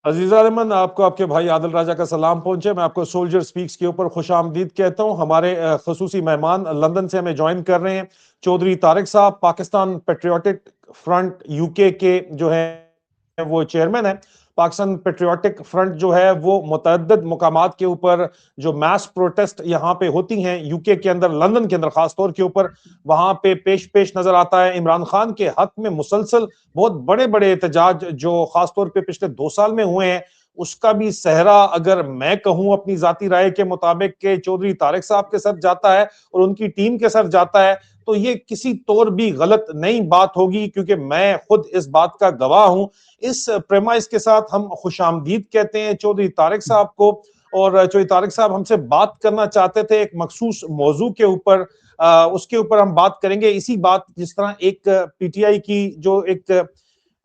अजीजा रहमान, आपको आपके भाई आदिल राजा का सलाम पहुंचे। मैं आपको सोल्जर स्पीक्स के ऊपर खुशामदीद कहता हूं। हमारे खसूसी मेहमान लंदन से हमें ज्वाइन कर रहे हैं, चौधरी तारिक साहब, पाकिस्तान पेट्रियाटिक फ्रंट यूके के जो है वो चेयरमैन है। पाकिस्तान पेट्रियाटिक फ्रंट जो है वो मुतअद्दिद मुकामात के ऊपर जो मैस प्रोटेस्ट यहाँ पे होती हैं यूके के अंदर, लंदन के अंदर खास तौर के ऊपर, वहां पे पेश पेश नजर आता है। इमरान खान के हक में मुसलसल बहुत बड़े बड़े एहतजाज जो खासतौर पे पिछले 2 साल में हुए हैं, उसका भी सहरा अगर मैं कहूं अपनी जाती राय के मुताबिक के चौधरी तारिक साहब के सर जाता है और उनकी टीम के सर जाता है, तो ये किसी तौर भी गलत नई बात होगी, क्योंकि मैं खुद इस बात का गवाह हूं। इस प्रेमाइस के साथ हम खुशामदीद कहते हैं चौधरी तारिक साहब को। और चौधरी तारिक साहब हमसे बात करना चाहते थे एक मखसूस मौजू के ऊपर। उसके ऊपर हम बात करेंगे। इसी बात, जिस तरह एक पीटीआई की जो एक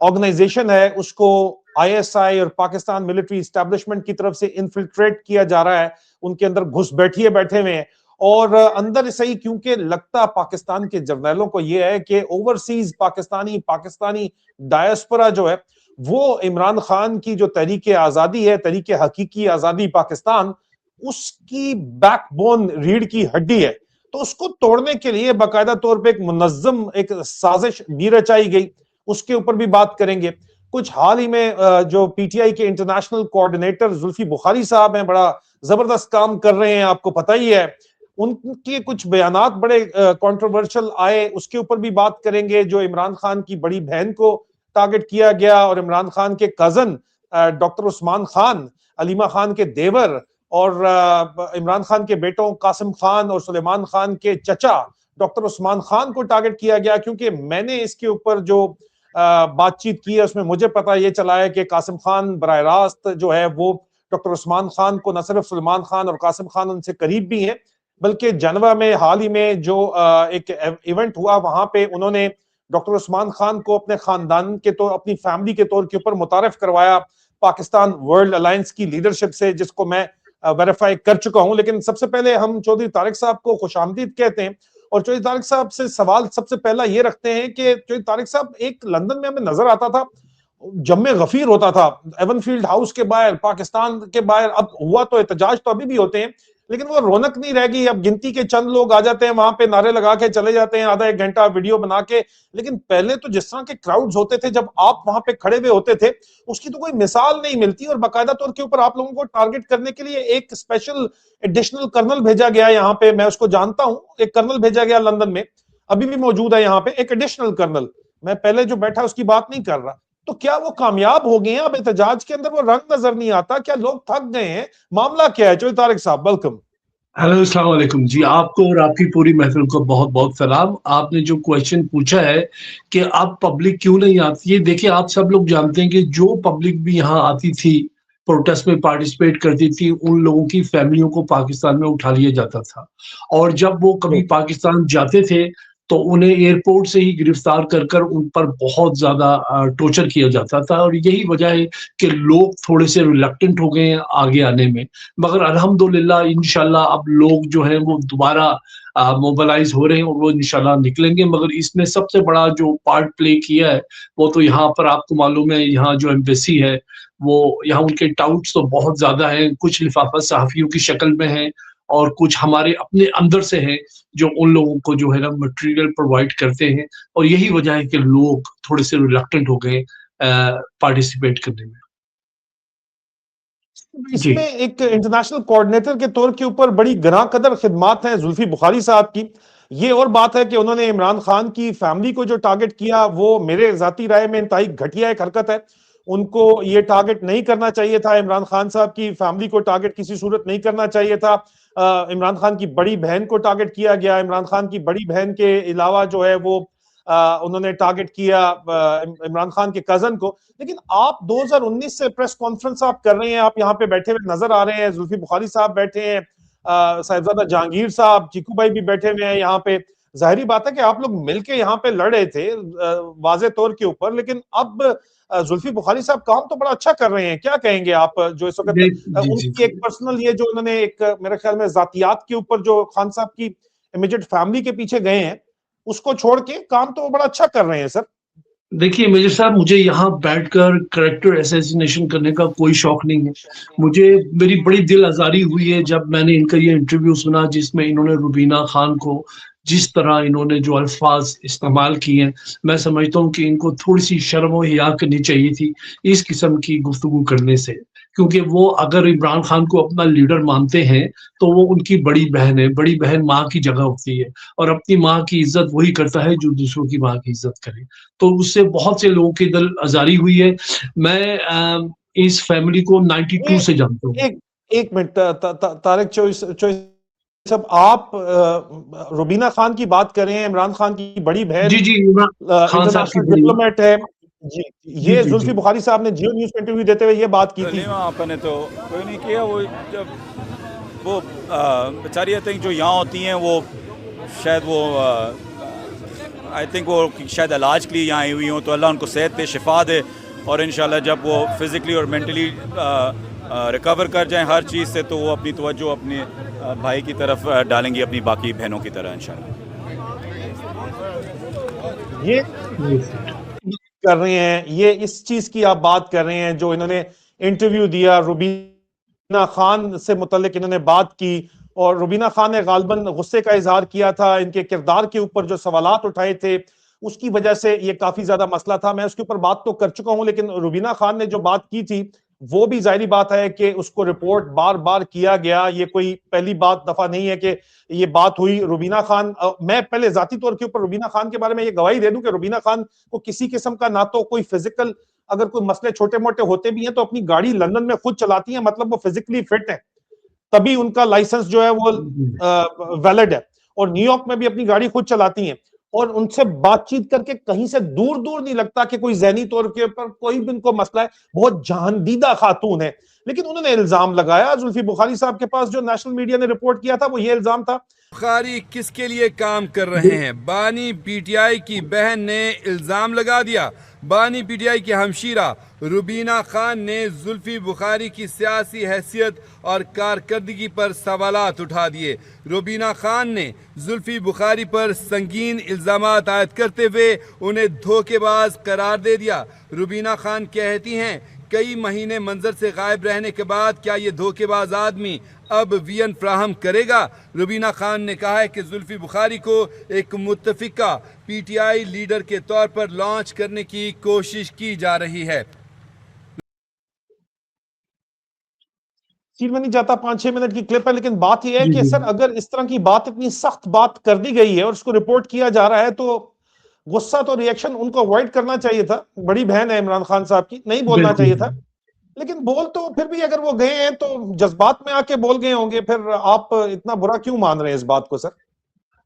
ऑर्गेनाइजेशन है उसको आईएसआई और पाकिस्तान मिलिट्री एस्टेब्लिशमेंट की तरफ से इन्फिल्ट्रेट किया जा रहा है, उनके अंदर घुसपैठिए बैठे हुए हैं। और अंदर सही, क्योंकि लगता पाकिस्तान के जर्नैलों को यह है कि ओवरसीज पाकिस्तानी पाकिस्तानी डायस्पोरा जो है वो इमरान खान की जो तहरीक आजादी है, तहरीक हकीकी आजादी पाकिस्तान, उसकी बैकबोन, रीढ़ की हड्डी है। तो उसको तोड़ने के लिए बाकायदा तौर पे एक मुनज्जम एक साजिश भी रचाई गई, उसके ऊपर भी बात करेंगे। कुछ हाल ही में जो पीटीआई के इंटरनेशनल कोऑर्डिनेटर जुल्फी बुखारी साहब हैं, बड़ा जबरदस्त काम कर रहे हैं, आपको पता ही है। उनके कुछ बयानात बड़े कंट्रोवर्शियल आए, उसके ऊपर भी बात करेंगे। जो इमरान खान की बड़ी बहन को टारगेट किया गया और इमरान खान के कजन डॉक्टर उस्मान खान, अलीमा खान के देवर, और इमरान खान के बेटों कासिम खान और सुलेमान खान के चचा डॉक्टर उस्मान खान को टारगेट किया गया। क्योंकि मैंने इसके ऊपर जो बातचीत की है उसमें मुझे पता ये चला है कि कासिम खान बराह रास्त जो है वो डॉक्टर उस्मान खान को, न सिर्फ सुलेमान खान और कासिम खान उनसे करीब भी हैं, बल्कि जनवा में हाल ही में जो एक इवेंट हुआ वहां पे उन्होंने डॉक्टर उस्मान खान को अपने खानदान के तौर, अपनी फैमिली के तौर के ऊपर मुतारफ करवाया पाकिस्तान वर्ल्ड अलायंस की लीडरशिप से, जिसको मैं वेरीफाई कर चुका हूं। लेकिन सबसे पहले हम चौधरी तारिक साहब को खुशामदीद कहते हैं और चौधरी तारिक साहब से सवाल सबसे पहला ये रखते हैं कि चौधरी तारिक साहब, एक लंदन में हमें नजर आता था जम्मे गफीर होता था एवनफील्ड हाउस के बाहर, पाकिस्तान के बाहर। अब हुआ तो एहतजाज तो अभी भी होते हैं, लेकिन वो रौनक नहीं रह गई। अब गिनती के चंद लोग आ जाते हैं वहां पे, नारे लगा के चले जाते हैं, आधा एक घंटा वीडियो बना के। लेकिन पहले तो जिस तरह के क्राउड्स होते थे जब आप वहां पे खड़े हुए होते थे, उसकी तो कोई मिसाल नहीं मिलती। और बाकायदा तौर के ऊपर आप लोगों को टारगेट करने के लिए एक स्पेशल एडिशनल कर्नल भेजा गया यहाँ पे, मैं उसको जानता हूं, एक कर्नल भेजा गया लंदन में, अभी भी मौजूद है यहाँ पे एक एडिशनल कर्नल। मैं पहले जो बैठा उसकी बात नहीं कर रहा। तो क्या वो कामयाब हो गए हैं? अब एहतजाज के अंदर वो रंग नजर नहीं आता, क्या लोग थक गए हैं? मामला क्या है? चौधरी तारिक साहब, वेलकम। हेलो, अस्सलाम वालेकुम जी। आपको और आपकी पूरी महफिल को बहुत बहुत सलाम। आपने जो क्वेश्चन पूछा है कि अब पब्लिक क्यों नहीं आती है, देखिए आप सब लोग जानते हैं कि जो पब्लिक भी यहाँ आती थी, प्रोटेस्ट में पार्टिसिपेट करती थी, उन लोगों की फैमिलियों को पाकिस्तान में उठा लिया जाता था। और जब वो कभी पाकिस्तान जाते थे तो उन्हें एयरपोर्ट से ही गिरफ्तार कर कर उन पर बहुत ज्यादा टॉर्चर किया जाता था। और यही वजह है कि लोग थोड़े से रिलक्टेंट हो गए हैं आगे आने में। मगर अल्हम्दुलिल्लाह इंशाल्लाह अब लोग जो हैं वो दोबारा मोबिलाइज हो रहे हैं और वो इंशाल्लाह निकलेंगे। मगर इसमें सबसे बड़ा जो पार्ट प्ले किया है वो तो यहाँ पर आपको मालूम है, यहाँ जो एम्बेसी है वो, यहाँ उनके टाउट्स तो बहुत ज्यादा हैं। कुछ लिफाफा सहाफियों की शक्ल में है और कुछ हमारे अपने अंदर से हैं जो उन लोगों को जो है ना मटेरियल प्रोवाइड करते हैं। और यही वजह है कि लोग थोड़े से रिलक्टेंट हो गए पार्टिसिपेट करने में। जी इसमें एक इंटरनेशनल कोऑर्डिनेटर के तौर के ऊपर बड़ी गरां कदर खिदमात हैं जुल्फी बुखारी साहब की। ये और बात है कि उन्होंने इमरान खान की फैमिली को जो टारगेट किया वो मेरे जाती राय में इंतहाई घटिया एक हरकत है। उनको ये टारगेट नहीं करना चाहिए था, इमरान खान साहब की फैमिली को टारगेट किसी सूरत नहीं करना चाहिए था। इमरान खान की बड़ी बहन को टारगेट किया गया। इमरान खान की बड़ी बहन के अलावा जो है वो उन्होंने टारगेट किया इमरान खान के कजन को। लेकिन आप 2019 से प्रेस कॉन्फ्रेंस आप कर रहे हैं, आप यहाँ पे बैठे हुए नजर आ रहे हैं, जुल्फी बुखारी साहब बैठे हैं, साहिबजादा जहांगीर साहब, चीकू भाई भी बैठे हुए हैं यहाँ पे। जाहिर बात है कि आप लोग मिलके यहाँ पे लड़े थे वाजे तौर के ऊपर, लेकिन अब जुल्फी बुखारी साहब काम तो बड़ा अच्छा कर रहे हैं। क्या कहेंगे आप जो इस वक्त जी जी उनकी एक पर्सनल, ये जो उन्होंने एक मेरे ख्याल में जातियात के ऊपर जो खान साहब की इमीडिएट फैमिली के पीछे गए हैं, उसको छोड़ के काम तो वो बड़ा अच्छा कर रहे हैं सर। देखिए मेजर साहब, मुझे यहाँ बैठकर कैरेक्टर असैसिनेशन करने का कोई शौक नहीं है। मुझे मेरी बड़ी दिल आज़ारी हुई है जब मैंने इनका ये इंटरव्यू सुना जिसमें इन्होंने रुबीना खान को जिस तरह इन्होंने जो अल्फाज़ इस्तेमाल किए हैं, मैं समझता हूँ कि इनको थोड़ी-सी शर्म और हिया करनी चाहिए थी इस किस्म की गुफ्तगू करने से। क्योंकि वो अगर इमरान खान को अपना लीडर मानते हैं, तो वो उनकी बड़ी बहन है, बड़ी बहन माँ की जगह होती है और अपनी माँ की इज़्ज़त वही करता है जो दूसरों की माँ की इज़्ज़त करे। तो उससे बहुत से लोगों की दिल आज़ारी हुई है। मैं इस फैमिली को 92 ये से जानता हूँ। एक एक मिनट तारिक चौइस चौइस साहब, आप रुबीना खान की बात कर रहे हैं, इमरान खान की बड़ी बहन जी, जी, इमरान खान साहब की इंटरनेशनल बड़ी डिप्लोमेट है। जी, जी, ये जी, जी। जुल्फी बुखारी साहब ने जियो न्यूज़ को इंटरव्यू देते हुए ये बात की थी। नहीं, वहाँ आपने तो कोई नहीं किया। वो जब वो बेचारी आई थिंक जो यहाँ होती हैं वो शायद वो आई थिंक वो शायद इलाज के लिए यहाँ आई हुई हों, तो अल्लाह उनको सेहत दे, शिफा दे और इंशाल्लाह जब वो फिज़िकली और मेंटली रिकवर कर जाएं हर चीज़ से तो वो अपनी तवज्जो अपने भाई की तरफ डालेंगी अपनी बाकी बहनों की तरह इंशाल्लाह। ये कर रहे हैं, ये इस चीज की आप बात कर रहे हैं जो इन्होंने इंटरव्यू दिया, रुबीना खान से मुतल्लिक इन्होंने बात की और रुबीना खान ने गालबन गुस्से का इजहार किया था, इनके किरदार के ऊपर जो सवालात उठाए थे उसकी वजह से ये काफी ज्यादा मसला था। मैं उसके ऊपर बात तो कर चुका हूं, लेकिन रुबीना खान ने जो बात की थी वो भी जाहिर बात है कि उसको रिपोर्ट बार बार किया गया। ये कोई पहली बात दफा नहीं है कि ये बात हुई। रुबीना खान, मैं पहले जाती तौर के ऊपर रुबीना खान के बारे में ये गवाही दे दूं कि रुबीना खान को किसी किस्म का ना तो कोई फिजिकल, अगर कोई मसले छोटे मोटे होते भी हैं तो अपनी गाड़ी लंदन में खुद चलाती हैं, मतलब वो फिजिकली फिट है, तभी उनका लाइसेंस जो है वो वैलिड है, और न्यूयॉर्क में भी अपनी गाड़ी खुद चलाती हैं। और उनसे बातचीत करके कहीं से दूर दूर नहीं लगता कि कोई जहनी तौर के ऊपर कोई भी उनको मसला है। बहुत जहानदीदा खातून है। लेकिन उन्होंने इल्जाम लगाया जुल्फी बुखारी साहब के पास, जो नेशनल मीडिया ने रिपोर्ट किया था, वो ये इल्जाम था। बुखारी किसके लिए काम कर रहे हैं? बानी पीटीआई की बहन ने इल्जाम लगा दिया। बानी पीटीआई की हमशीरा रुबीना खान ने जुल्फी बुखारी की सियासी हैसियत और कारकर्दगी पर सवालात उठा दिए। रुबीना खान ने जुल्फी बुखारी पर संगीन इल्जामात आयद करते हुए उन्हें धोखेबाज करार दे दिया। रुबीना खान कहती हैं, कई महीने मंजर से गायब रहने के बाद क्या ये धोखेबाज आदमी अब वीएन फ्राहम करेगा? रुबीना खान ने कहा है कि जुल्फी बुखारी को एक मुत्तफिका पीटीआई लीडर के तौर पर लॉन्च करने की कोशिश की जा रही है। सीट में नहीं जाता, 5-6 मिनट की क्लिप है, लेकिन बात यह है जी, कि जी। सर अगर इस तरह की बात, इतनी सख्त बात कर दी गई है और उसको रिपोर्ट किया जा रहा है, तो गुस्सा तो रिएक्शन उनको अवॉइड करना चाहिए था। बड़ी बहन है इमरान खान साहब की, नहीं बोलना बिल्कुल। चाहिए था। लेकिन बोल तो फिर भी, अगर वो गए हैं तो जज्बात में आके बोल गए होंगे, फिर आप इतना बुरा क्यों मान रहे हैं इस बात को सर?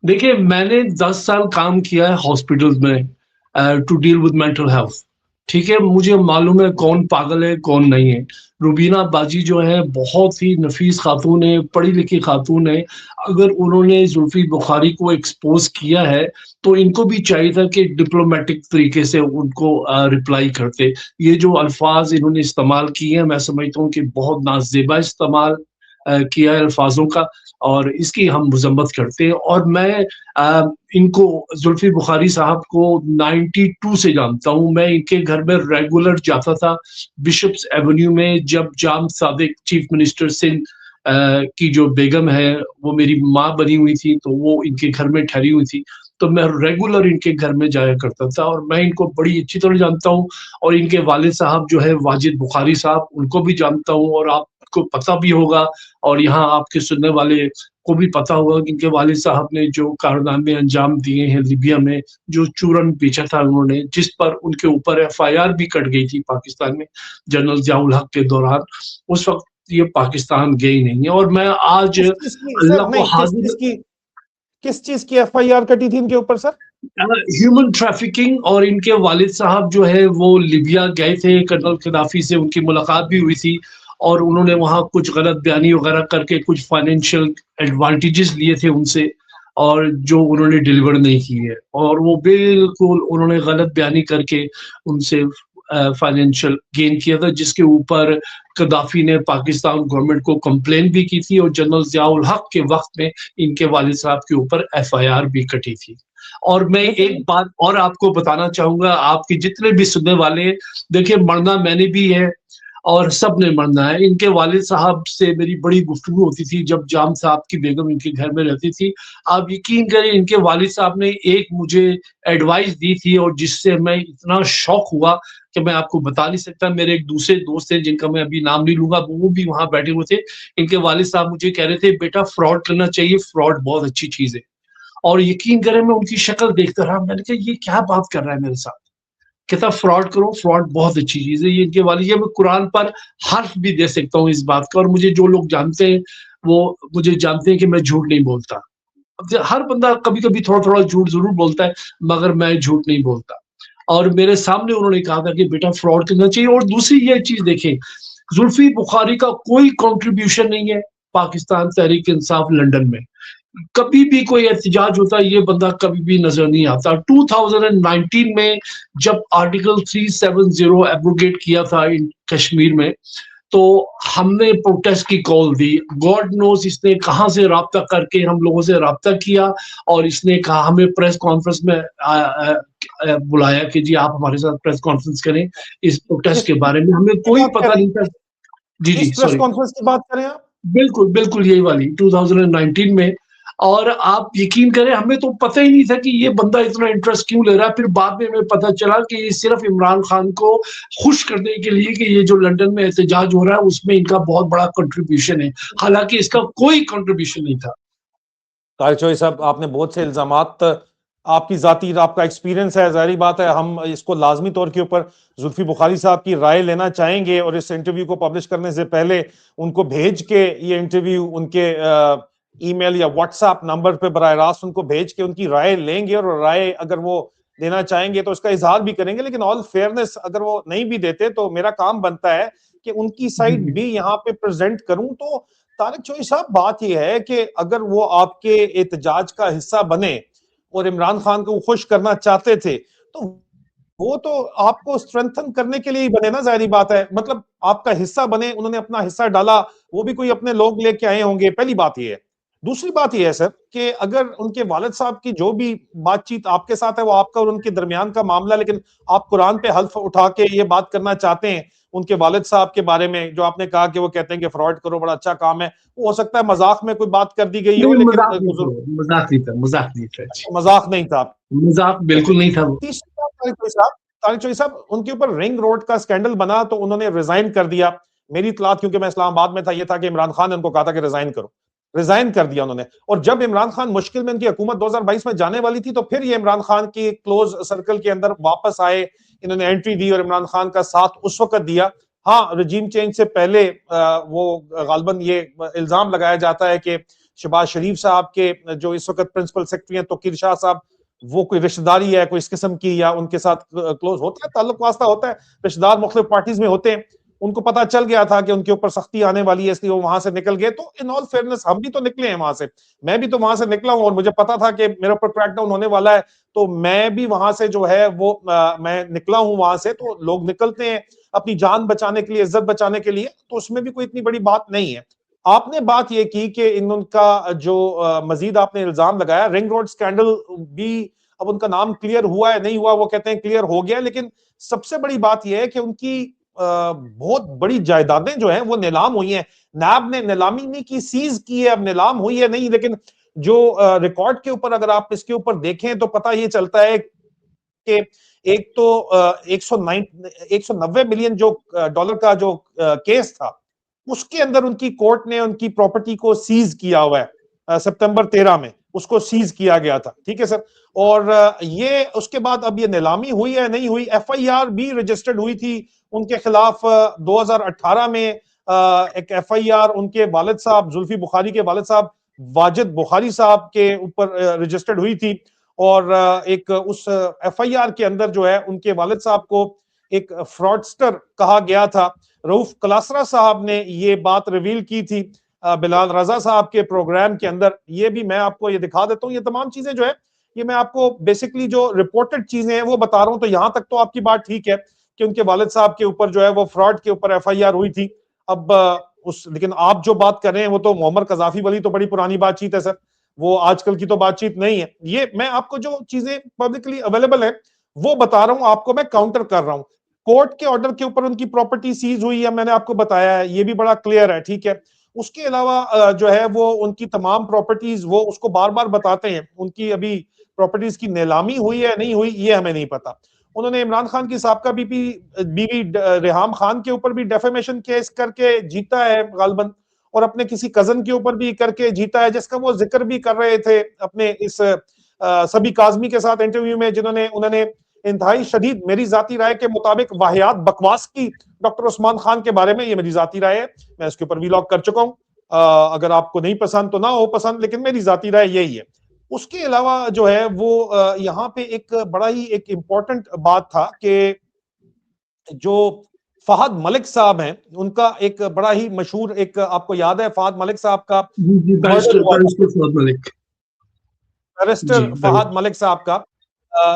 देखिए, मैंने 10 साल काम किया है हॉस्पिटल्स में to deal with mental health. ठीक है, मुझे मालूम है कौन पागल है, कौन नहीं है। रुबीना बाजी जो है बहुत ही नफीस खातून है, पढ़ी-लिखी खातून है। अगर उन्होंने जुल्फी बुखारी को एक्सपोज़ किया है, तो इनको भी चाहिए था कि डिप्लोमैटिक तरीके से उनको रिप्लाई करते। ये जो अल्फ़ाज़ इन्होंने इस्तेमाल किए हैं, मैं समझता हूँ कि बहुत नाज़ेबा इस्तेमाल किया है अल्फाजों का, और इसकी हम मज़म्मत करते हैं। और मैं इनको जुल्फी बुखारी साहब को 92 से जानता हूँ। मैं इनके घर में रेगुलर जाता था। बिशप्स एवेन्यू में जब जाम सादिक चीफ मिनिस्टर सिंध की जो बेगम है वो मेरी माँ बनी हुई थी, तो वो इनके घर में ठहरी हुई थी, तो मैं रेगुलर इनके घर में जाया करता था और मैं इनको बड़ी अच्छी तरह जानता हूँ। और इनके वालिद साहब जो है वाजिद बुखारी साहब, उनको भी जानता हूँ और आपको पता भी होगा और यहाँ आपके सुनने वाले को भी पता होगा कि इनके वालिद साहब ने जो कारनामे अंजाम दिए हैं लिबिया में, जो चूरन पीछा था उन्होंने, जिस पर उनके ऊपर एफआईआर भी कट गई थी पाकिस्तान में जनरल ज़ियाउल हक के दौरान, उस वक़्त ये पाकिस्तान गए ही नहीं है। और मैं आज किस चीज की अल्लाह सर, को नहीं, हाज़िर किस चीज की एफआईआर कटी थी इनके ऊपर सर? ह्यूमन ट्रैफिकिंग, और इनके वालिद साहब जो है वो लिबिया गए थे, कर्नल गद्दाफी से उनकी मुलाकात भी हुई थी और उन्होंने वहाँ कुछ गलत बयानी वगैरह करके कुछ फाइनेंशियल एडवांटेजेस लिए थे उनसे, और जो उन्होंने डिलीवर नहीं की है, और वो बिल्कुल उन्होंने गलत बयानी करके उनसे फाइनेंशियल गेन किया था, जिसके ऊपर कदाफी ने पाकिस्तान गवर्नमेंट को कंप्लेन भी की थी और जनरल जियाउल हक के वक्त में इनके वालिद साहब के ऊपर एफआईआर भी कटी थी। और मैं एक बात और आपको बताना चाहूंगा, आपके जितने भी सुनने वाले, देखिए मरना मैंने भी है और सब ने मरना है। इनके वालिद साहब से मेरी बड़ी गुफ्तगू होती थी जब जाम साहब की बेगम इनके घर में रहती थी। आप यकीन करें, इनके वालिद साहब ने एक मुझे एडवाइस दी थी और जिससे मैं इतना शौक हुआ कि मैं आपको बता नहीं सकता। मेरे एक दूसरे दोस्त हैं जिनका मैं अभी नाम नहीं लूंगा, वो भी वहां बैठे हुए थे। इनके वालिद साहब मुझे कह रहे थे, बेटा फ्रॉड करना चाहिए, फ्रॉड बहुत अच्छी चीज है। और यकीन करें, मैं उनकी शक्ल देखता रहा, मैंने कहा ये क्या बात कर रहा है मेरे साथ। कहता फ्रॉड करो, फ्रॉड बहुत अच्छी चीज है। ये इनके वाली, मैं कुरान पर हर्फ भी दे सकता हूँ इस बात का। और मुझे जो लोग जानते हैं वो मुझे जानते हैं कि मैं झूठ नहीं बोलता। हर बंदा कभी कभी थोड़ा थोड़ा झूठ जरूर बोलता है, मगर मैं झूठ नहीं बोलता। और मेरे सामने उन्होंने कहा था कि बेटा फ्रॉड करना चाहिए। और दूसरी ये चीज देखें, जुल्फी बुखारी का कोई कंट्रीब्यूशन नहीं है पाकिस्तान तहरीक इंसाफ लंदन में। कभी भी कोई एहतजाज होता है, ये बंदा कभी भी नजर नहीं आता। 2019 में जब आर्टिकल 370 एब्रोगेट किया था इन कश्मीर में, तो हमने प्रोटेस्ट की कॉल दी। गॉड नोस इसने कहां से राब्ता करके हम लोगों से राब्ता किया और इसने कहा, हमें प्रेस कॉन्फ्रेंस में बुलाया कि जी आप हमारे साथ प्रेस कॉन्फ्रेंस करें इस प्रोटेस्ट के बारे में। हमें कोई पता नहीं था। जी जी, प्रेस सॉरी, कॉन्फ्रेंस की बात करें आप? बिल्कुल बिल्कुल यही वाली 2019 में। और आप यकीन करें, हमें तो पता ही नहीं था कि ये बंदा इतना इंटरेस्ट क्यों ले रहा है। फिर बाद में हमें पता चला कि ये सिर्फ इमरान खान को खुश करने के लिए कि ये जो लंदन में एहतजाज हो रहा है उसमें इनका बहुत बड़ा कंट्रीब्यूशन है, हालांकि इसका कोई कंट्रीब्यूशन नहीं था। तारिक चौधरी साहब, आपने बहुत से इल्जामात, आपकी जाती आपका एक्सपीरियंस है, जाहिर बात है हम इसको लाजमी तौर के ऊपर जुल्फी बुखारी साहब की राय लेना चाहेंगे और इस इंटरव्यू को पब्लिश करने से पहले उनको भेज के ये इंटरव्यू उनके ईमेल या व्हाट्सएप नंबर पे बराह रास्त उनको भेज के उनकी राय लेंगे और राय अगर वो देना चाहेंगे तो उसका इजहार भी करेंगे। लेकिन ऑल फेयरनेस, अगर वो नहीं भी देते तो मेरा काम बनता है कि उनकी साइड भी यहाँ पे प्रेजेंट करूं। तो तारिक चौधरी साहब, बात यह है कि अगर वो आपके एहतजाज का हिस्सा बने और इमरान खान को खुश करना चाहते थे तो वो तो आपको स्ट्रेंथन करने के लिए ही बने ना, जाहिर बात है। मतलब आपका हिस्सा बने, उन्होंने अपना हिस्सा डाला, वो भी कोई अपने लोग लेके आए होंगे, पहली बात ये है। दूसरी बात यह है सर कि अगर उनके वालिद साहब की जो भी बातचीत आपके साथ है वो आपका और उनके दरमियान का मामला, लेकिन आप कुरान पे हल्फ उठा के ये बात करना चाहते हैं उनके वालिद साहब के बारे में, जो आपने कहा कि वो कहते हैं कि फ्रॉड करो, बड़ा अच्छा काम है। वो हो सकता है मजाक में कोई बात कर दी गई हो, लेकिन मजाक नहीं था, मजाक नहीं था, मजाक नहीं था, मजाक बिल्कुल नहीं था वो। तीसरी बात, तारिक चौधरी साहब, उनके ऊपर रिंग रोड का स्कैंडल बना तो उन्होंने रिजाइन कर दिया। मेरी इतलात, क्योंकि मैं इस्लामाबाद में था, ये था कि इमरान खान ने उनको कहा था कि रिजाइन करो, रिजाइन कर दिया उन्होंने। और जब इमरान खान मुश्किल में, उनकी हुकूमत 2022 में जाने वाली थी, तो फिर ये इमरान खान की क्लोज सर्कल के अंदर वापस आए, इन्होंने एंट्री दी और इमरान खान का साथ उस वक्त दिया। हाँ, रजीम चेंज से पहले वो गालबन ये इल्जाम लगाया जाता है कि शहबाज शरीफ साहब के जो इस वक्त प्रिंसिपल सेक्रेटरी हैं तोकीर शाह साहब, वो कोई रिश्तेदारी है कोई इस किस्म की, या उनके साथ क्लोज होता है, ताल्लुक वास्ता होता है, रिश्तेदार मुख्तलिफ पार्टीज में होते हैं। उनको पता चल गया था कि उनके ऊपर सख्ती आने वाली है, इसलिए वो वहां से निकल गए। तो इन ऑल फेयरनेस, हम भी तो निकले हैं वहां से, मैं भी तो वहां से निकला हूं और मुझे पता था कि मेरे ऊपर क्रैकडाउन होने वाला है, तो मैं भी वहां से जो है वो मैं निकला हूं वहां से। तो लोग निकलते हैं अपनी जान बचाने के लिए, इज्जत बचाने के लिए, तो उसमें भी कोई इतनी बड़ी बात नहीं है। आपने बात ये की कि इनका जो मजीद आपने इल्जाम लगाया, रिंग रोड स्कैंडल भी, अब उनका नाम क्लियर हुआ है नहीं हुआ, वो कहते हैं क्लियर हो गया, लेकिन सबसे बड़ी बात यह है कि उनकी बहुत बड़ी जायदादें जो हैं वो नीलाम हुई हैं। नैब ने नीलामी नहीं की, सीज की है, अब नीलाम हुई है नहीं, लेकिन जो रिकॉर्ड के ऊपर अगर आप इसके ऊपर देखें तो पता ये चलता है कि एक तो 190 मिलियन जो डॉलर का जो केस था, उसके अंदर उनकी कोर्ट ने उनकी प्रॉपर्टी को सीज किया हुआ है। सितंबर 13 में उसको सीज किया गया था, ठीक है सर। और ये उसके बाद अब ये नीलामी हुई है नहीं हुई, एफआईआर भी रजिस्टर्ड हुई थी उनके खिलाफ 2018 में। एक एफआईआर उनके वालिद साहब, जुल्फी बुखारी के वालिद साहब वाजिद बुखारी साहब के ऊपर रजिस्टर्ड हुई थी। और एक उस एफआईआर के अंदर जो है उनके वालिद साहब को एक फ्रॉडस्टर कहा गया था। रऊफ कलासरा साहब ने ये बात रिवील की थी बिलाल रजा साहब के प्रोग्राम के अंदर। ये भी मैं आपको ये दिखा देता हूँ, ये तमाम चीजें जो है ये मैं आपको बेसिकली जो रिपोर्टेड चीजें हैं वो बता रहा हूं। तो यहां तक तो आपकी बात ठीक है, कि उनके वालिद साहब के ऊपर जो है वो फ्रॉड के ऊपर FIR हुई थी। अब लेकिन आप जो बात कर रहे हैं वो तो मुअम्मर कज़ाफ़ी वाली तो बड़ी पुरानी बातचीत है सर, वो आजकल की तो बातचीत नहीं है। ये मैं आपको जो चीजें पब्लिकली अवेलेबल है वो बता रहा हूं, आपको मैं काउंटर कर रहा हूं। कोर्ट के ऑर्डर के ऊपर उनकी प्रॉपर्टी सीज हुई है, मैंने आपको बताया है, ये भी बड़ा क्लियर है, ठीक है। उसके अलावा जो है वो उनकी तमाम प्रॉपर्टीज वो उसको बार बार बताते हैं, उनकी अभी प्रॉपर्टीज की नीलामी हुई है नहीं हुई ये हमें नहीं पता। उन्होंने इमरान खान की साबका बीवी रेहाम खान के ऊपर भी डेफेमेशन केस करके जीता है गालबन, और अपने किसी कजन के ऊपर भी करके जीता है, जिसका वो जिक्र भी कर रहे थे अपने इस सभी काजमी के साथ इंटरव्यू में, जिन्होंने उन्होंने इंतहाई शदीद, मेरी जाती राय के मुताबिक, वाहियात बकवास की डॉक्टर उस्मान खान के बारे में। ये मेरी जाती राय है, मैं इसके ऊपर व्लॉग कर चुका हूं, अगर आपको नहीं पसंद तो ना हो पसंद, लेकिन मेरी जाती राय यही है। उसके अलावा जो है वो यहाँ पे एक बड़ा ही एक इम्पोर्टेंट बात था कि जो फहद मलिक साहब हैं, उनका एक बड़ा ही मशहूर, एक आपको याद है फहद मलिक साहब का बैरिस्टर फहद मलिक साहब का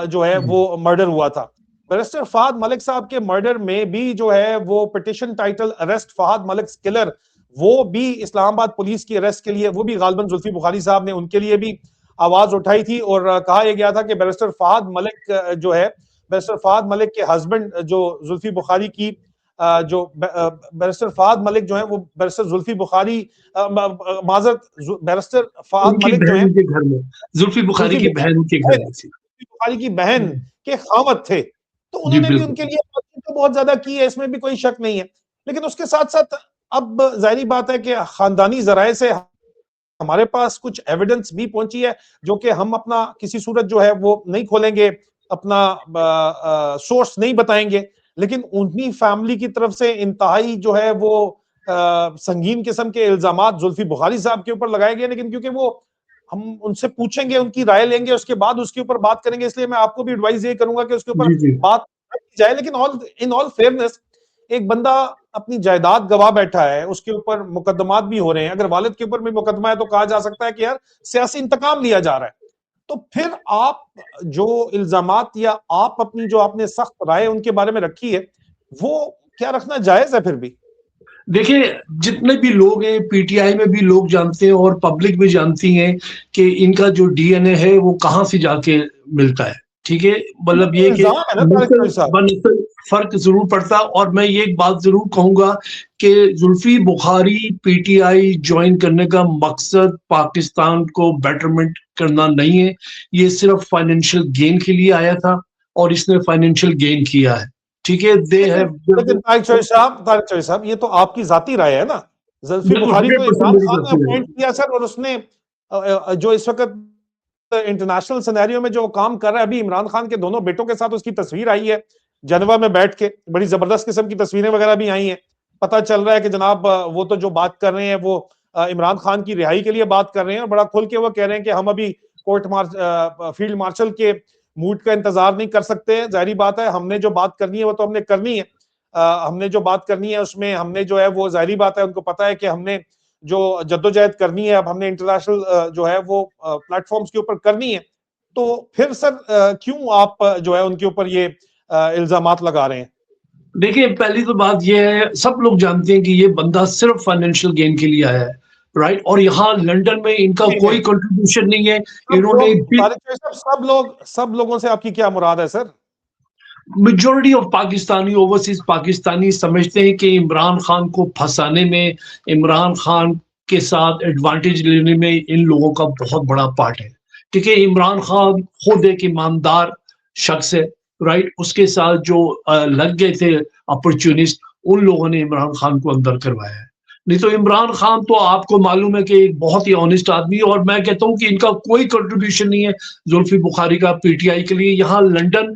जो है वो मर्डर हुआ था। बैरिस्टर फहद मलिक साहब के मर्डर में भी जो है वो petition title arrest Fahad Malik killer, वो भी इस्लामाबाद पुलिस की अरेस्ट के लिए, वो भी गालिबन जुल्फी बुखारी साहब ने उनके लिए भी आवाज उठाई थी, और कहा यह गया था कि बैरिस्टर फहद मलिक जो है, बैरिस्टर फहद मलिक के हस्बैंड जो जुल्फी बुखारी की जो बैरिस्टर फहद मलिक जो है वो बैरिस्टर जुल्फी बुखारी माजरत बैरिस्टर फहद मलिक जो है जुल्फी बुखारी की बहन के घर, बुखारी की बहन के खामद थे, तो उन्होंने भी उनके लिए तो बहुत ज्यादा की है, इसमें भी कोई शक नहीं है। लेकिन उसके साथ साथ अब जाहिर बात है कि खानदानी जराए से हमारे पास कुछ एविडेंस भी पहुंची है, जो कि हम अपना किसी सूरत जो है वो नहीं खोलेंगे, अपना सोर्स नहीं बताएंगे, लेकिन उन्हीं फैमिली की तरफ से इंतहाई जो है वो संगीन किस्म के इल्जामात जुल्फी बुखारी साहब के ऊपर लगाए गए। लेकिन क्योंकि वो हम उनसे पूछेंगे, उनकी राय लेंगे, उसके बाद उसके ऊपर बात करेंगे, इसलिए मैं आपको भी एडवाइस ये करूंगा कि उसके ऊपर बात की जाए। लेकिन इन ऑल फेयरनेस, एक बंदा अपनी जायदाद गवा बैठा है, उसके ऊपर मुकदमात भी हो रहे हैं, अगर वालिद के ऊपर भी मुकदमा है तो कहा जा सकता है कि यार सियासी इंतकाम लिया जा रहा है। तो फिर आप जो इल्जामात या आप अपनी जो आपने सख्त राय उनके बारे में रखी है, वो क्या रखना जायज है? फिर भी देखिए, जितने भी लोग हैं, पीटीआई में भी लोग जानते हैं और पब्लिक भी जानती है कि इनका जो डीएनए है वो कहां से जाके मिलता है, ठीक है। मतलब ये कि फर्क जरूर पड़ता, और मैं ये एक बात जरूर कहूंगा कि जुल्फी बुखारी पीटीआई ज्वाइन करने का मकसद पाकिस्तान को बेटरमेंट करना नहीं है, ये सिर्फ फाइनेंशियल गेन के लिए आया था और इसने फाइनेंशियल गेन किया है, ठीक है। लेकिन तारिक चौधरी साहब, ये तो आपकी जाती राय है ना। जुल्फी बुखारी को इमरान खान ने अपॉइंट किया सर, और उसने जो इस वक्त इंटरनेशनल सिनेरियो में जो काम कर रहा है, अभी इमरान खान के दोनों बेटों के साथ उसकी तस्वीर आई है जनवा में बैठ के, बड़ी जबरदस्त किस्म की तस्वीरें वगैरह भी आई हैं। पता चल रहा है कि जनाब वो तो जो बात कर रहे हैं वो इमरान खान की रिहाई के लिए बात कर रहे हैं, और बड़ा खुल के वो कह रहे हैं कि हम अभी फील्ड मार्शल के मूड का इंतजार नहीं कर सकते। जाहिर बात है, हमने जो बात करनी है वो तो हमने करनी है, हमने जो बात करनी है उसमें हमने जो है वो, जाहिर बात है, उनको पता है कि हमने जो जद्दोजहद करनी है, अब हमने इंटरनेशनल जो है वो प्लेटफॉर्म्स के ऊपर करनी है। तो फिर सर क्यों आप जो है उनके ऊपर ये इल्जामात लगा रहे हैं? देखिए, पहली तो बात ये है, सब लोग जानते हैं कि ये बंदा सिर्फ फाइनेंशियल गेन के लिए आया है, राइट। और यहाँ लंदन में इनका कोई कंट्रीब्यूशन नहीं है। इन्होंने सब लोगों से आपकी क्या मुराद है sir? Majority of Pakistani, overseas Pakistani समझते हैं कि इमरान खान को फंसाने में, इमरान खान के साथ एडवांटेज लेने में इन लोगों का बहुत बड़ा पार्ट है, ठीक है। इमरान खान खुद एक ईमानदार शख्स है, राइट। उसके साथ जो लग गए थे अपॉर्चुनिस्ट, उन लोगों ने इमरान खान को अंदर करवाया है। नहीं तो इमरान खान तो आपको मालूम है कि एक बहुत ही ऑनेस्ट आदमी, और मैं कहता हूं कि इनका कोई कंट्रीब्यूशन नहीं है जुल्फी बुखारी का पीटीआई के लिए। यहाँ लंदन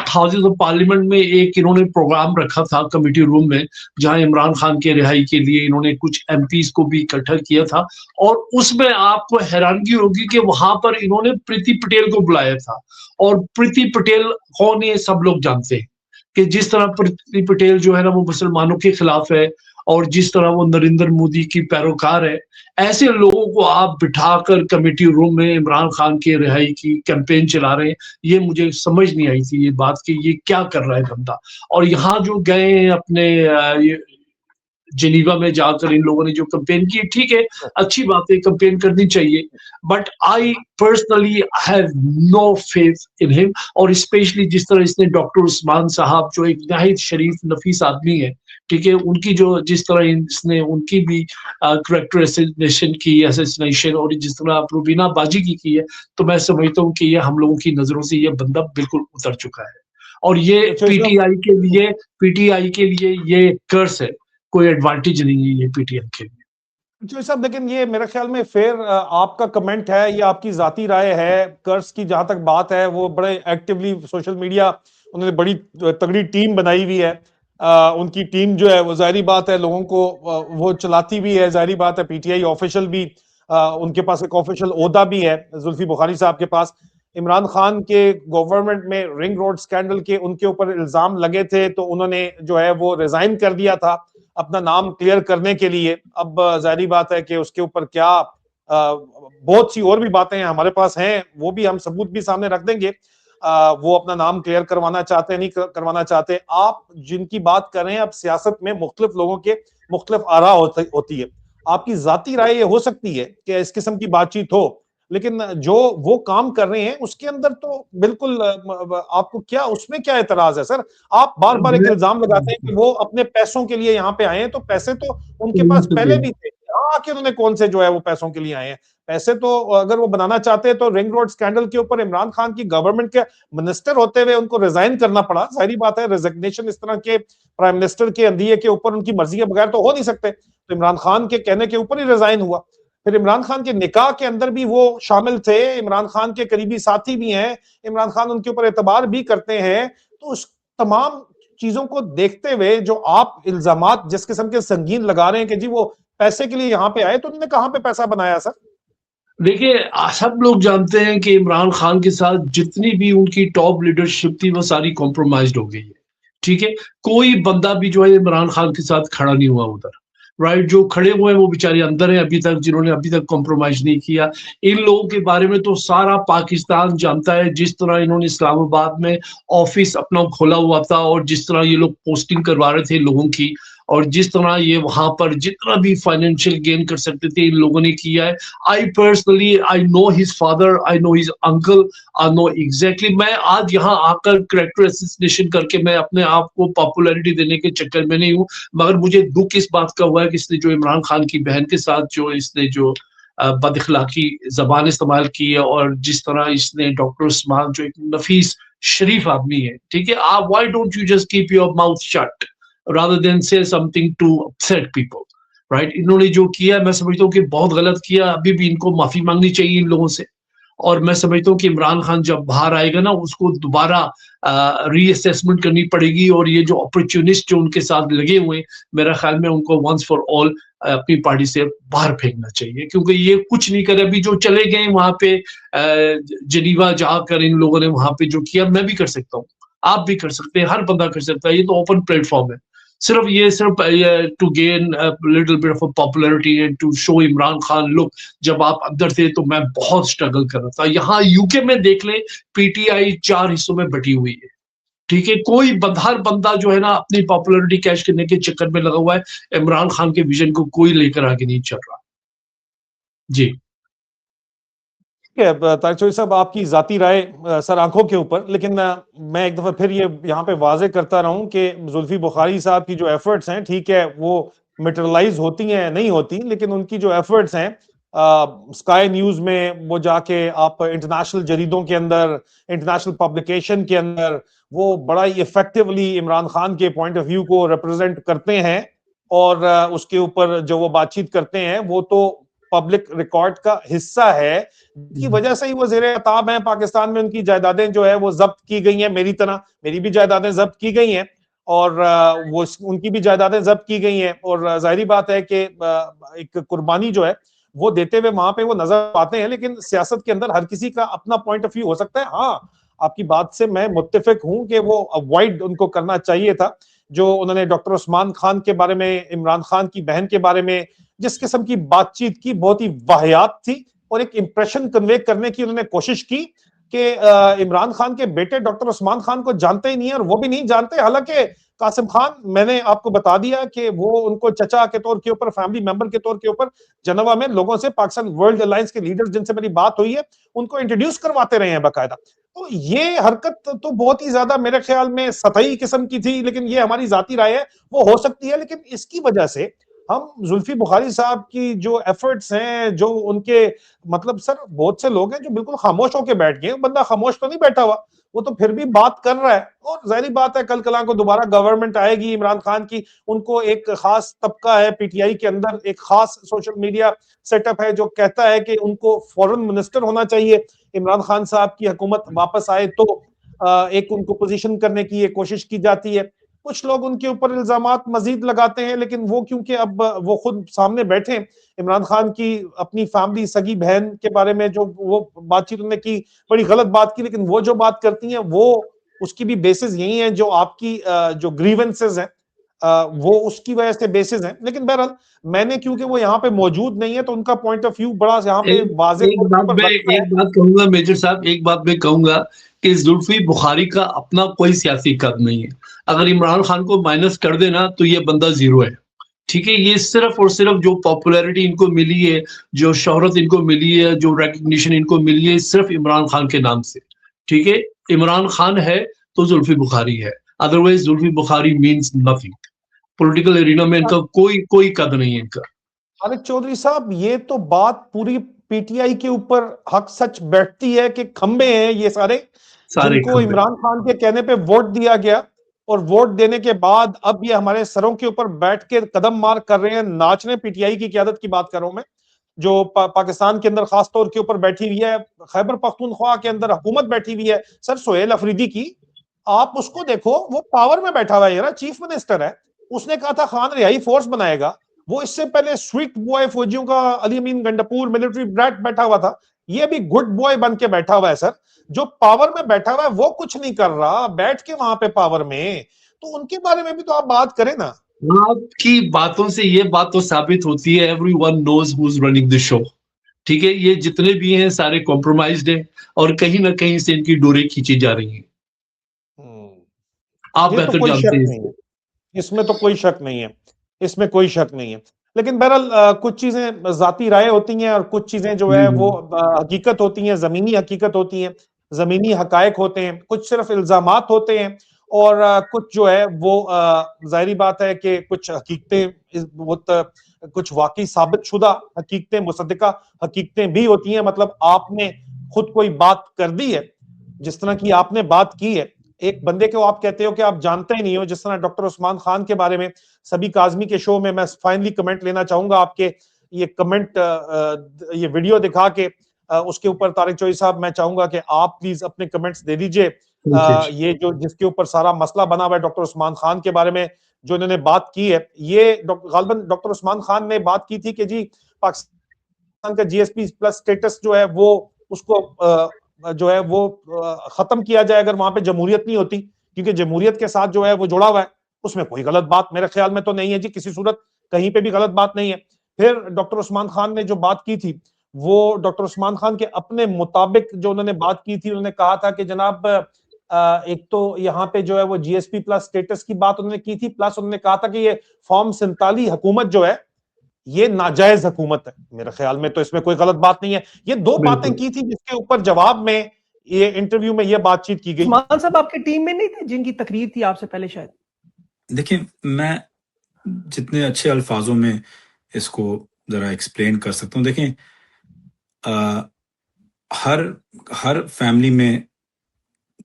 हाउसेस ऑफ पार्लियामेंट में एक इन्होंने प्रोग्राम रखा था कमेटी रूम में, जहां इमरान खान के रिहाई के लिए इन्होंने कुछ एमपीज को भी इकट्ठा किया था, और उसमें आपको हैरानगी होगी कि वहां पर इन्होंने प्रीति पटेल को बुलाया था। और प्रीति पटेल कौन है सब लोग जानते हैं, कि जिस तरह प्रीति पटेल जो है ना वो मुसलमानों के खिलाफ है और जिस तरह वो नरेंद्र मोदी की पैरोकार है, ऐसे लोगों को आप बिठाकर कमेटी रूम में इमरान खान की रिहाई की कैंपेन चला रहे हैं। ये मुझे समझ नहीं आई थी ये बात कि ये क्या कर रहा है बंदा। और यहाँ जो गए हैं अपने ये जिनीवा में जाकर इन लोगों ने जो कैंपेन की, ठीक है, अच्छी बात है, कैंपेन करनी चाहिए, but I personally have no faith in him. और स्पेशली जिस तरह इसने डॉक्टर उस्मान साहब जो एक निहायत शरीफ नफीस आदमी है, ठीक है, उनकी जो जिस तरह इसने उनकी भी करेक्टर असैसिनेशन और जिस तरह रुबीना बाजी की है, तो मैं समझता हूँ कि ये हम लोगों की नजरों से ये बंदा बिल्कुल उतर चुका है। और ये पीटीआई के लिए ये कर्स है, कोई एडवांटेज नहीं है ये पीटीआई के लिए। जो साहब, लेकिन ये मेरे ख्याल में फिर आपका कमेंट है या आपकी जाती राय है। कर्ज की जहां तक बात है, वो बड़े एक्टिवली सोशल मीडिया, उन्होंने बड़ी तगड़ी टीम बनाई हुई है। उनकी टीम जो है वो जाहिर बात है लोगों को वो चलाती भी है, जाहिर बात है पीटीआई ऑफिशियल भी उनके पास एक ऑफिशियल ओहदा भी है जुल्फी बुखारी साहब के पास। इमरान खान के गवर्नमेंट में रिंग रोड स्कैंडल के उनके ऊपर इल्जाम लगे थे, तो उन्होंने जो है वो रिजाइन कर दिया था अपना नाम क्लियर करने के लिए। अब जाहिर बात है कि उसके ऊपर क्या बहुत सी और भी बातें हमारे पास हैं, वो भी हम सबूत भी सामने रख देंगे। वो अपना नाम क्लियर करवाना चाहते हैं, नहीं करवाना चाहते। आप जिनकी बात कर रहे हैं, अब सियासत में मुख्तलिफ लोगों के मुख्तलिफ आरा होती है। आपकी जाती राय ये हो सकती है कि इस किस्म की बातचीत हो, लेकिन जो वो काम कर रहे हैं उसके अंदर तो बिल्कुल आपको क्या उसमें क्या एतराज है सर? आप बार बार एक इल्जाम लगाते हैं कि वो अपने पैसों के लिए यहाँ पे आए हैं, तो पैसे तो उनके पास पहले भी थे, यहाँ आके उन्होंने कौन से जो है वो पैसों के लिए आए हैं? पैसे तो अगर वो बनाना चाहते हैं तो रिंग रोड स्कैंडल के ऊपर इमरान खान की गवर्नमेंट के मिनिस्टर होते हुए उनको रिजाइन करना पड़ा। जाहिर बात है रिजिग्नेशन इस तरह के प्राइम मिनिस्टर के अंदिये के ऊपर उनकी मर्जी के बगैर तो हो नहीं सकते, तो इमरान खान के कहने के ऊपर ही रिजाइन हुआ। फिर इमरान खान के निकाह के अंदर भी वो शामिल थे, इमरान खान के करीबी साथी भी हैं, इमरान खान उनके ऊपर एतबार भी करते हैं। तो उस तमाम चीजों को देखते हुए जो आप इल्जामात जिस किस्म के संगीन लगा रहे हैं कि जी वो पैसे के लिए यहाँ पे आए, तो उन्होंने कहां पे पैसा बनाया सर? देखिए, सब लोग जानते हैं कि इमरान खान के साथ जितनी भी उनकी टॉप लीडरशिप थी वो सारी कॉम्प्रोमाइज्ड हो गई है, ठीक है। कोई बंदा भी जो है इमरान खान के साथ खड़ा नहीं हुआ उधर, राइट। जो खड़े हुए हैं वो बेचारे अंदर हैं अभी तक, जिन्होंने अभी तक कॉम्प्रोमाइज नहीं किया। इन लोगों के बारे में तो सारा पाकिस्तान जानता है, जिस तरह इन्होंने इस्लामाबाद में ऑफिस अपना खोला हुआ था और जिस तरह ये लोग पोस्टिंग करवा रहे थे लोगों की, और जिस तरह ये वहां पर जितना भी फाइनेंशियल गेन कर सकते थे इन लोगों ने किया है। I personally I know his father, I know his uncle, I know exactly. मैं आज यहाँ आकर कैरेक्टर असैसिनेशन करके मैं अपने आप को पॉपुलैरिटी देने के चक्कर में नहीं हूँ, मगर मुझे दुख इस बात का हुआ है कि इसने जो इमरान खान की बहन के साथ जो इसने जो बदअखलाकी जबान इस्तेमाल की है, और जिस तरह इसने डॉक्टर उस्मान जो एक नफीस शरीफ आदमी है, ठीक है, आप why don't you just keep your mouth shut rather than say something to upset people, right? इन्होंने जो किया मैं समझता हूँ कि बहुत गलत किया। अभी भी इनको माफी मांगनी चाहिए इन लोगों से, और मैं समझता हूँ कि इमरान खान जब बाहर आएगा ना उसको दोबारा रीअसेसमेंट करनी पड़ेगी, और ये जो अपॉर्चुनिस्ट जो उनके साथ लगे हुए हैं, मेरा ख्याल में उनको वंस फॉर ऑल अपनी पार्टी से बाहर फेंकना चाहिए, क्योंकि ये कुछ नहीं करे। अभी जो चले गए वहां पे जनीवा जाकर इन लोगों ने वहां पे जो किया, मैं भी कर सकता हूँ, आप भी कर सकते हैं, हर बंदा कर सकता है, ये तो ओपन प्लेटफॉर्म है। सिर्फ to gain little bit of popularity and to show Imran Khan look, जब आप अंदर थे तो मैं बहुत स्ट्रगल कर रहा था। यहाँ यूके में देख ले, पीटीआई 4 हिस्सों में बटी हुई है, ठीक है। कोई हर बंदा जो है ना अपनी पॉपुलैरिटी कैश करने के चक्कर में लगा हुआ है, इमरान खान के विजन को कोई लेकर आगे नहीं चल रहा। जी तारिक चौधरी साहब, आपकी जाती राय सर आंखों के ऊपर, लेकिन मैं एक दफा फिर ये यहाँ पे वाजे करता रहूं कि जुल्फी बुखारी साहब की जो एफर्ट्स हैं, ठीक है, वो मटेरियलाइज होती हैं नहीं होती, लेकिन उनकी जो एफर्ट्स हैं स्काई न्यूज में वो जाके आप इंटरनेशनल जरीदों के अंदर, इंटरनेशनल पब्लिकेशन के अंदर वो बड़ा ही इफेक्टिवली इमरान खान के पॉइंट ऑफ व्यू को रिप्रेजेंट करते हैं, और उसके ऊपर जो वो बातचीत करते हैं वो तो पब्लिक रिकॉर्ड का हिस्सा है, की वजह से ही वो ज़ेरे अताब हैं। पाकिस्तान में उनकी जायदादें जो है वो जब्त की गई हैं, मेरी तरह मेरी भी जायदादें जब्त की गई हैं, और वो उनकी भी जायदादें जब्त की गई हैं, और जाहिर बात है कि एक कुर्बानी जो है वो देते हुए वहां पे वो नजर आते हैं। लेकिन सियासत के अंदर हर किसी का अपना पॉइंट ऑफ व्यू हो सकता है। हाँ, आपकी बात से मैं मुत्तफिक हूं कि वो अवॉइड उनको करना चाहिए था। जो उन्होंने डॉक्टर उस्मान खान के बारे में, इमरान खान की बहन के बारे में जिस किस्म की बातचीत की, बहुत ही वाहियात थी और एक इंप्रेशन कन्वे करने की उन्होंने कोशिश की कि इमरान खान के बेटे डॉक्टर उस्मान खान को जानते ही नहीं है और वो भी नहीं जानते। हालांकि कासिम खान, मैंने आपको बता दिया कि वो उनको चचा के तौर के ऊपर, फैमिली मेंबर के तौर के ऊपर जनवा में लोगों से, पाकिस्तान वर्ल्ड अलायंस के लीडर्स जिनसे मेरी बात हुई है, उनको इंट्रोड्यूस करवाते रहे हैं बाकायदा। तो ये हरकत तो बहुत ही ज्यादा मेरे ख्याल में सतही किस्म की थी, लेकिन ये हमारी जाती राय है, वो हो सकती है। लेकिन इसकी वजह से हम जुल्फी बुखारी साहब की जो एफर्ट्स हैं, जो उनके मतलब सर बहुत से लोग हैं जो बिल्कुल खामोश होकर बैठ गए। बंदा खामोश तो नहीं बैठा हुआ, वो तो फिर भी बात कर रहा है। और जाहिर बात है कल कला को दोबारा गवर्नमेंट आएगी इमरान खान की, उनको एक खास तबका है पीटीआई के अंदर, एक खास सोशल मीडिया सेटअप है जो कहता है कि उनको फॉरेन मिनिस्टर होना चाहिए। इमरान खान साहब की हुकूमत वापस आए तो एक उनको पोजीशन करने की कोशिश की जाती है। कुछ लोग उनके ऊपर इल्जामात मजीद लगाते हैं, लेकिन वो क्योंकि अब वो खुद सामने बैठे, इमरान खान की अपनी फैमिली, सगी बहन के बारे में जो वो बातचीत उन्होंने की, बड़ी गलत बात की, लेकिन वो जो बात करती हैं वो उसकी भी बेसिस यही है जो आपकी जो ग्रीवेंसेस हैं वो उसकी वजह से बेसिस हैं। लेकिन बहरहाल मैंने, क्योंकि वो यहाँ पे मौजूद नहीं है, तो उनका पॉइंट ऑफ व्यू बड़ा यहाँ पे वाज़ेह एक बात कहूंगा मेजर साहब, एक बात मैं कहूंगा कि जुल्फी बुखारी का अपना कोई सियासी कद नहीं है। अगर इमरान खान को माइनस कर देना तो ये बंदा जीरो है। ठीक है, ये सिर्फ और सिर्फ जो पॉपुलैरिटी इनको मिली है, जो शोहरत इनको मिली है, जो रिकग्निशन इनको मिली है, सिर्फ इमरान खान के नाम से। ठीक है, इमरान खान है तो जुल्फी बुखारी है, otherwise Zulfi Bukhari means nothing. Political arena में इनका कोई कद नहीं है इनका। खालिद चौधरी साहब, ये तो बात पूरी पीटीआई के ऊपर हक सच बैठती है कि खंबे हैं ये सारे जिनको इमरान खान के कहने पे वोट दिया गया, और वोट देने के बाद अब ये हमारे सरों के ऊपर बैठ के कदम मार कर रहे हैं, नाच रहे हैं। पीटीआई की क़यादत की बात कर रहा हूं मैं, जो पाकिस्तान के अंदर खास तौर के ऊपर बैठी हुई है, खैबर पख्तूनख्वा के अंदर हुकूमत बैठी हुई है सर सोहेल अफरीदी की। आप उसको देखो, वो पावर में बैठा हुआ है ना, चीफ मिनिस्टर है। उसने कहा था खान रिहाई फोर्स बनाएगा। वो इससे पहले स्वीट बॉय फौजियों का अली अमीन गंडापुर मिलिट्री ब्रैट बैठा हुआ था, ये भी गुड बॉय बन के बैठा हुआ है सर। जो पावर में बैठा हुआ है वो कुछ नहीं कर रहा बैठ के वहां पे पावर में, तो उनके बारे में भी तो आप बात करें ना। आपकी बातों से ये बात तो साबित होती है, everyone knows who is running the show. ठीक है, ये जितने भी हैं सारे कॉम्प्रोमाइज्ड हैं और कहीं ना कहीं से इनकी डोरें खींची जा रही हैं। आप बेहतर जानते हैं, इसमें तो कोई शक नहीं है, इसमें कोई शक नहीं है। लेकिन बहरहाल कुछ चीजें जाती राय होती हैं और कुछ चीजें जो है वो हकीकत होती हैं, जमीनी हकीकत होती हैं, जमीनी हकायक होते हैं, कुछ सिर्फ इल्जामात होते हैं, और कुछ जो है वो जाहिर बात है कि कुछ हकीकतें, कुछ वाकई साबित शुदा हकीकतें, मुसद्दिका हकीकतें भी होती हैं। मतलब आपने खुद कोई बात कर दी है, जिस तरह की आपने बात की है, एक बंदे को आप कहते हो कि आप जानते ही नहीं हो, जिस तरह डॉक्टर उस्मान खान के बारे में सभी काजमी के शो में मैं फाइनली कमेंट लेना चाहूंगा आपके, ये कमेंट, ये वीडियो दिखा के उसके ऊपर तारिक चौधरी साहब मैं चाहूंगा कि आप प्लीज अपने कमेंट्स दे दीजिए। ये जो जिसके ऊपर सारा मसला बना हुआ है डॉक्टर उस्मान खान के बारे में जो इन्होंने बात की है, ये गालिबन डॉक्टर उस्मान खान ने बात की थी कि जी पाकिस्तान का जीएसपी प्लस स्टेटस जो है वो उसको जो है वो खत्म किया जाए अगर वहां पे जमहूरियत नहीं होती, क्योंकि जमहूरियत के साथ जो है वो जुड़ा हुआ है। उसमें कोई गलत बात मेरे ख्याल में तो नहीं है जी, किसी सूरत कहीं पे भी गलत बात नहीं है। फिर डॉक्टर उस्मान खान ने जो बात की थी वो डॉक्टर उस्मान खान के अपने मुताबिक जो उन्होंने बात की थी, उन्होंने कहा था कि जनाब एक तो यहाँ पे जो है वो जीएसपी प्लस स्टेटस की बात उन्होंने की थी, प्लस उन्होंने कहा था कि ये फॉर्म 47 हुकूमत जो है ये नाजायज हुकूमत है। मेरे ख्याल में तो इसमें कोई गलत बात नहीं है। ये दो बातें की थी जिसके ऊपर जवाब में ये इंटरव्यू में ये बातचीत की गई। उस्मान साहब आपके टीम में नहीं थे जिनकी तकरीर थी आपसे पहले शायद? देखिए, मैं जितने अच्छे अल्फाजों में इसको जरा एक्सप्लेन कर सकता हूँ, देखें हर फैमिली में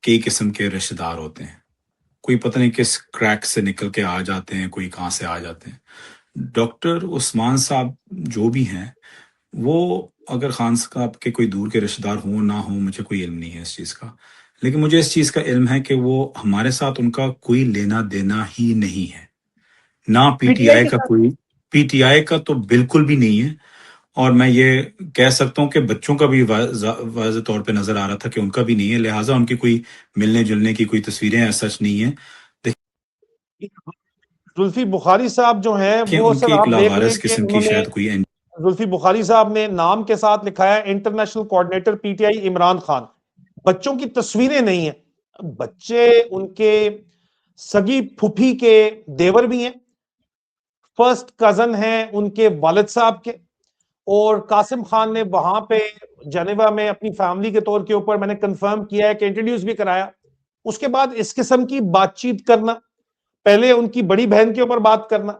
कई किस्म के रिश्तेदार होते हैं। कोई पता नहीं किस क्रैक से निकल के आ जाते हैं, कोई कहाँ से आ जाते हैं। डॉक्टर उस्मान साहब जो भी हैं, वो अगर खान साहब के कोई दूर के रिश्तेदार हों ना हो, मुझे कोई इल्म नहीं है इस चीज़ का, लेकिन मुझे इस चीज़ का इल्म है कि वो हमारे साथ उनका कोई लेना देना ही नहीं है, ना पीटीआई का, कोई पीटीआई का तो बिल्कुल भी नहीं है। और मैं ये कह सकता हूँ कि बच्चों का भी वाज़ेह तौर पे नजर आ रहा था कि उनका भी नहीं है, लिहाजा उनकी कोई मिलने जुलने की कोई तस्वीरें ऐसा सच नहीं है। जुल्फी बुखारी साहब जो हैं देखिए वो उनकी सर एक आप देख लावारिस लें कि किस्म की उन्होंने शायद कोई जुल्फी बुखारी साहब ने नाम के साथ लिखा है international coordinator PTI Imran Khan. बच्चों की तस्वीरें नहीं है। बच्चे उनके सगी फूफी के देवर भी हैं, फर्स्ट कजन हैं उनके वालिद साहब के, और कासिम खान ने वहां पे जनेवा में अपनी फैमिली के तौर के ऊपर मैंने कंफर्म किया है कि इंट्रोड्यूस भी कराया। उसके बाद इस किस्म की बातचीत करना, पहले उनकी बड़ी बहन के ऊपर बात करना,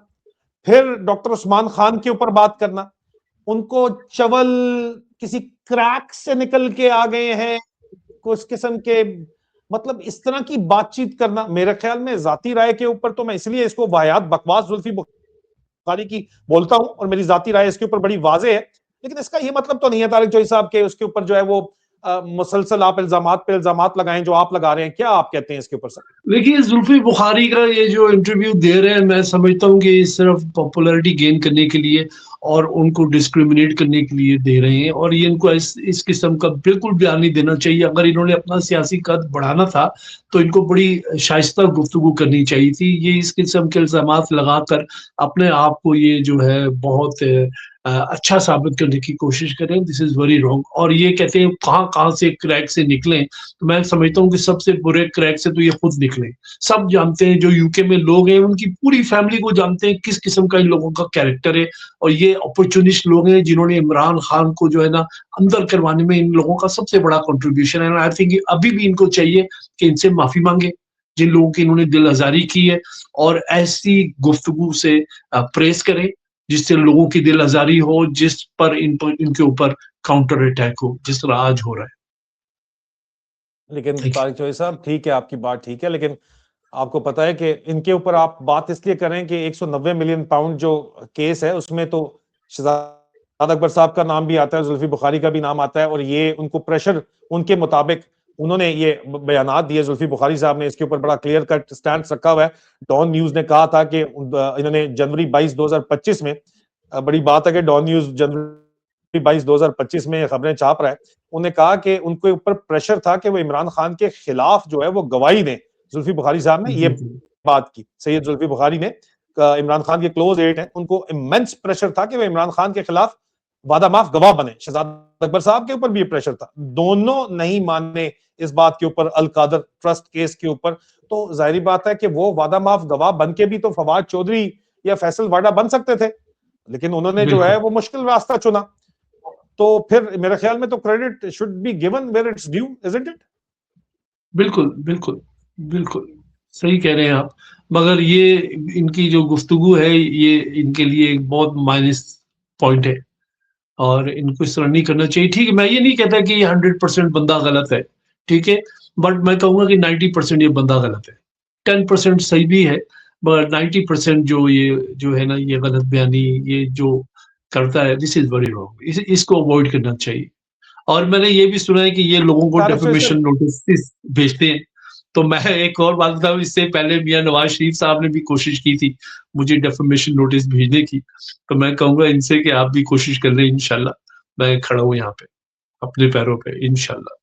फिर डॉक्टर उस्मान खान के ऊपर बात करना, उनको चवल किसी क्रैक से निकल के आ गए हैं, कुछ किस्म के, मतलब इस तरह की बातचीत करना, मेरे ख्याल में जाती राय के ऊपर तो मैं इसलिए इसको वाहियात बकवास जुल्फी बुखारी की बोलता हूं और मेरी जाती राय इसके ऊपर बड़ी वाजे है, लेकिन इसका ये मतलब तो नहीं है तारिक जोई साहब के उसके ऊपर जो है वो मुसलसल आप इल्जामात पे इल्जामात लगाएं जो आप लगा रहे हैं। क्या आप कहते हैं इसके ऊपर सर? देखिए, जुल्फी बुखारी का ये जो इंटरव्यू दे रहे हैं, मैं समझता हूँ कि ये सिर्फ पॉपुलैरिटी गेन करने के लिए और उनको डिस्क्रिमिनेट करने के लिए दे रहे हैं, और ये इनको इस किस्म का बिल्कुल बयान नहीं देना चाहिए। अगर इन्होंने अपना सियासी कद बढ़ाना था तो इनको बड़ी शाइस्ता गुफ्तगू करनी चाहिए थी। ये इस किस्म के इल्जामात लगाकर अपने आप को ये जो है बहुत अच्छा साबित करने की कोशिश करें, दिस इज वेरी रॉन्ग। और ये कहते हैं कहाँ कहाँ से क्रैक से निकले, तो मैं समझता हूँ कि सबसे बुरे क्रैक से तो ये खुद निकले। सब जानते हैं, जो यूके में लोग हैं उनकी पूरी फैमिली को जानते हैं किस किस्म का इन लोगों का कैरेक्टर है, और ये अपॉर्चुनिस्ट लोग हैं जिन्होंने इमरान खान को जो है ना अंदर करवाने में इन लोगों का सबसे बड़ा कंट्रीब्यूशन है। आई थिंक अभी भी इनको चाहिए कि इनसे माफी मांगे जिन लोगों की इन्होंने दिल आजारी की है, और ऐसी गुफ्तगू से प्रेस करें जिससे लोगों की दिल आजारी हो, जिस पर इनके ऊपर काउंटर अटैक हो, जिस तरह आज हो रहा है। लेकिन Thank you. तारिक जोई साहब ठीक है, आपकी बात ठीक है, लेकिन आपको पता है कि इनके ऊपर आप बात इसलिए करें कि 190 मिलियन पाउंड जो केस है उसमें तो शहजाद अकबर साहब का नाम भी आता है, जुल्फी बुखारी का भी नाम आता है, और ये उनको प्रेशर उनके मुताबिक उन्होंने ये बयानात दिए। जुल्फी बुखारी साहब ने इसके ऊपर बड़ा क्लियर कट स्टैंड रखा हुआ है। डॉन न्यूज ने कहा था कि इन्होंने जनवरी 22 2025 में, बड़ी बात है कि डॉन न्यूज जनवरी 22 2025 में खबरें छाप रहा है, उन्होंने कहा कि उनके ऊपर प्रेशर था कि वो इमरान खान के खिलाफ जो है वो गवाही दें। जुल्फी बुखारी साहब ने ये बात की, सैयद जुल्फी बुखारी ने, इमरान खान के क्लोज एड हैं, उनको इमेंस प्रेशर था कि वो इमरान खान के खिलाफ वादा माफ गवाह बने। शहजाद अकबर साहब के ऊपर भी ये प्रेशर था, दोनों नहीं माने इस बात के ऊपर, अल कादर ट्रस्ट केस के ऊपर। तो जाहिर बात है कि वो वादा माफ गवाह बन के भी तो फवाद चौधरी या फैसल वाडा बन सकते थे, लेकिन उन्होंने जो है वो मुश्किल रास्ता चुना। तो फिर मेरे ख्याल में तो credit should be given where it's due, isn't it? बिल्कुल, बिल्कुल, बिल्कुल, सही कह रहे हैं आप। मगर ये इनकी जो गुफ्तगू है, ये इनके लिए एक बहुत माइनस पॉइंट है, और इनको इस तरह नहीं करना चाहिए। ठीक है, मैं ये नहीं कहता कि ये 100% बंदा गलत है, ठीक है? बट मैं कहूँगा कि 90% ये बंदा गलत है। 10% सही भी है, मगर 90% जो ये जो है ना, ये गलत बयानी ये जो करता है, दिस इज़ वेरी रॉन्ग। इसको अवॉइड करना चाहिए। और मैंने ये भी सुना है कि ये लोगों को तारिक जोई डेफेमेशन साहब, नोटिस भेजते हैं। तो मैं एक और बात बताऊँ, इससे पहले मियाँ नवाज शरीफ साहब ने भी कोशिश की थी मुझे डेफेमेशन नोटिस भेजने की। तो मैं कहूँगा इनसे कि आप भी कोशिश कर लें, इंशाल्लाह। मैं खड़ा हूँ यहाँ पे, अपने पैरों पे, इंशाल्लाह।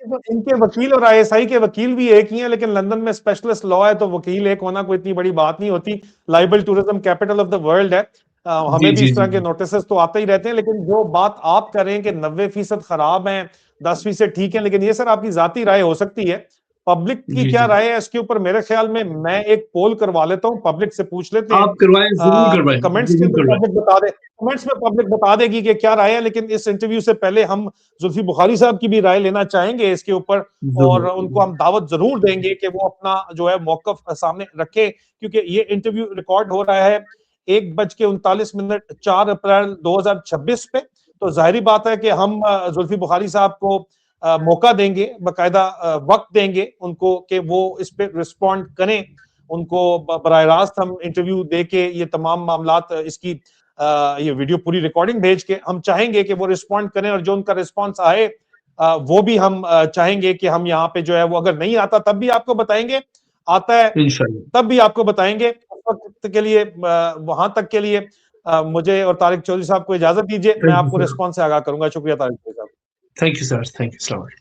तो इनके वकील और आईएसआई के वकील भी एक ही हैं, लेकिन लंदन में स्पेशलिस्ट लॉ है तो वकील एक होना कोई इतनी बड़ी बात नहीं होती। Liable tourism capital of the world है। जी, हमें भी जी, इस जी, तरह के जी। नोटिस तो आते ही रहते हैं, लेकिन जो बात आप करें कि 90% खराब हैं, 10% ठीक है, लेकिन ये सर आपकी जाती राय हो सकती है। पब्लिक की जी, क्या जी। राय है इसके ऊपर? मेरे ख्याल में मैं एक पोल करवा लेता हूँ, पब्लिक से पूछ लेते हैं, आप करवाएँ, ज़रूर करवाएँ, कमेंट्स के ज़रूर अंदर करवाएँ। पब्लिक बता दे, कमेंट्स में पब्लिक बता देगी कि क्या राय है। लेकिन इस इंटरव्यू से पहले हम जुल्फी बुखारी साहब की भी राय लेना चाहेंगे इसके ऊपर, और ज़रूर, उनको ज़रूर। हम दावत जरूर देंगे कि वो अपना जो है मौकफ सामने रखे, क्योंकि ये इंटरव्यू रिकॉर्ड हो रहा है 1:39 4 अप्रैल 2026 पे। तो जाहिर बात है कि हम जुल्फी बुखारी साहब को मौका देंगे, बाकायदा वक्त देंगे उनको कि वो इस पे रिस्पॉन्ड करें। उनको बराह रास्त हम इंटरव्यू दे के ये तमाम मामलात, इसकी ये वीडियो पूरी रिकॉर्डिंग भेज के हम चाहेंगे कि वो रिस्पॉन्ड करें, और जो उनका रिस्पॉन्स आए वो भी हम चाहेंगे कि हम यहाँ पे जो है वो, अगर नहीं आता तब भी आपको बताएंगे, आता है इंशाल्लाह। तब भी आपको बताएंगे। उस वक्त के लिए, वहां तक के लिए मुझे और तारिक चौधरी साहब को इजाजत दीजिए, मैं you, आपको sir. रिस्पॉन्स से आगाह करूंगा। शुक्रिया तारिक चौधरी साहब। Thank you, sir. Thank you so much.